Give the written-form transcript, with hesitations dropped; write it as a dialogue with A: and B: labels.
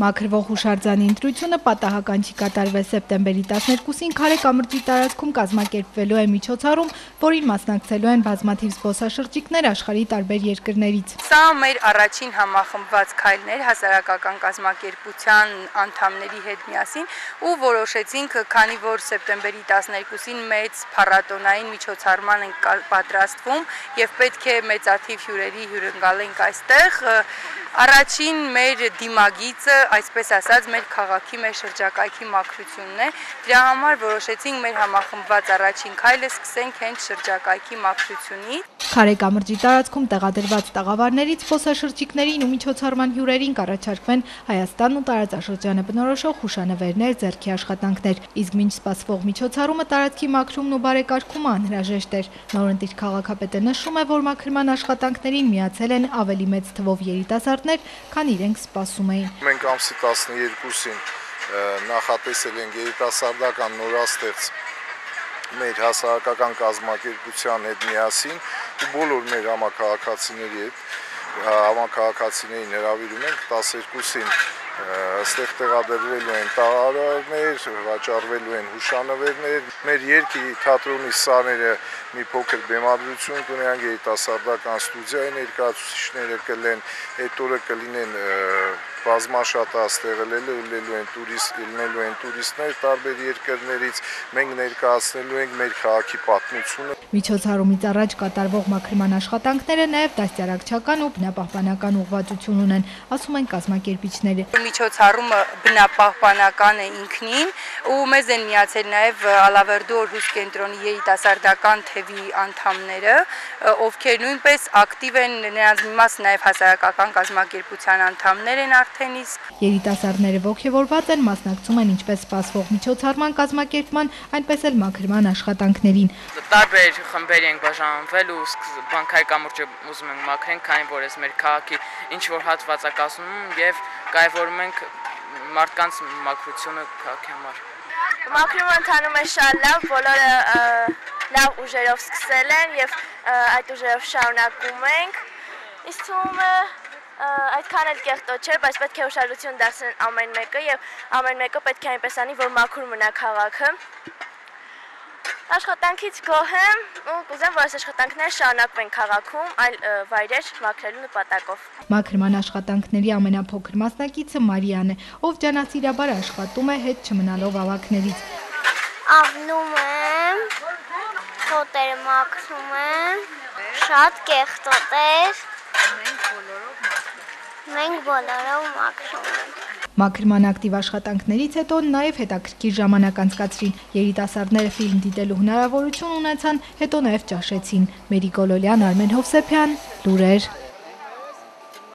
A: Մաքրվող հուշարձանի ընտրությունը պատահական չի կատարվել սեպտեմբերի 12-ին Քարե կամրջի տարածքում կազմակերպվելու է միջոցառում, որին մասնակցելու են բազմաթիվ զբոսաշրջիկներ աշխարհի տարբեր երկրներից։
B: Սա մեր առաջին համախմբված քայլն էր հասարակական կազմակերպության անդամների հետ միասին ու որոշեցինք, քանի որ սեպտեմբերի 12-ին մեծ փառատոնային միջոցառման ենք պատրաստվում եւ պետք է մեծաթիվ հյուրերի հյուրընկալենք այստեղ, առաջին մեր դիմագիծը, այսպես ասած, մեր քաղաքի, մեր շրջակայքի մաքրությունն է։ Դրա համար որոշեցինք մեր համախմբված առաջին քայլը սկսենք հենց շրջակայքի մաքրությունից։
A: Քարե կամրջի տարածքում տեղադրված տաղավարներից զբոսաշրջիկներին ու միջոցառման հյուրերին կառաջարկվեն Հայաստանն ու տարածաշրջանը բնորոշող հուշանվերներ, ձեռքի աշխատանքներ, իսկ մինչ սպասվող միջոցառումը տարածքի մաքրումն ու բարեկարգումը անհրաժեշտ էր։ Նորընտիր քաղաքապետը նշում է, որ մաքրման աշխատանքներին միացել են ավելի մեծ թվով երիտասարդներ, քան իրենք սպասում էին։
C: Մենք ամսի 12-ին նախատեսել ենք երիտասարդական նորաստեղծ մեր հասարակական կազմակերպության հետ միասին ու բոլոր մեր համակարգացիների հետ համակարգացիներին հրավիրում ենք 12-ին այստեղ տեղադրվելու են տաղավարներ, վաճառվելու են հուշանվերներ, մեր երկի թատրոնի սաները մի փոքր բեմադրություն կունենան, երիտասարդական ստուդիայի ներկայացուցիչները կլեն, այդ օրը կլինեն բազմաշատաց տեղելելու են տուրիստներ տարբեր երկրներից, մենք ներկայացնելու ենք մեր քաղաքի պատմությունը։
A: Միջոցառումից առաջ կատարվող մաքրման աշխատանքները նաև դաստիարակչական ու բնապահպանական ուղղվածություն ունեն, ասում են կազմակերպիչները։
B: Միջոցառումը բնապահպանական է ինքնին ու մեզ են միացել նաև Ալավերդու օրհուս կենտրոնի երիտասարդական թևի անդամները, ովքեր նույնպես ակտիվ են, նրանց մի մասը նաև հասարակական կազմակերպության անդամներ են արդեն իսկ։
A: Երիտասարդները ողջավորված են, մասնակցում են ինչպես սպասվող միջոցառման կազմակերպման, այնպես էլ մաքրման աշխատանքներին։
D: Տարբեր խմբեր ենք բաժանվել ու Քարե կամուրջը ուզում ենք մաքրենք, քանի որ այս մեր քաղաքի ինչ որ հատվածակազմում եւ կայավորում ենք մարդկանց մաքրությունը քաղաքի համար։
E: Մաքրումը ընթանում է շատ լավ, բոլորը լավ ուժերով սկսել են եւ այդ ուժերով շարունակում ենք։ Իսկ թվում է այդքան էլ կեղտոտ չէ, բայց պետք է ուշադրություն դարձնեն ամեն մեկը եւ ամեն մեկը պետք է այնպես անի, որ մաքուր մնա քաղաքը։ Աշխատանքից գոհ եմ ու կուզեմ, որ այս աշխատանքները շարունակվեն քաղաքում, այլ վայրեր մաքրելու նպատակով։
A: Մաքրման աշխատանքների ամենափոքր մասնակիցը Մարիան է, ով ջանասիրաբար աշխատում է հետ չմնալով ավագներից։
E: Ավնում եմ, խոտերը մաքրում եմ, շատ կեղտոտ էր։ Մենք բոլորով մաքրում ենք։
A: Մաքրման ակտիվ աշխատանքներից հետո նաև հետաքրքիր ժամանակ անցկացրին։ Երիտասարդները ֆիլմ դիտելու հնարավորություն ունեցան, հետո նաև ճաշեցին։ Մերի Գոլոլյան, Արմեն Հովսեփյան, լուրեր։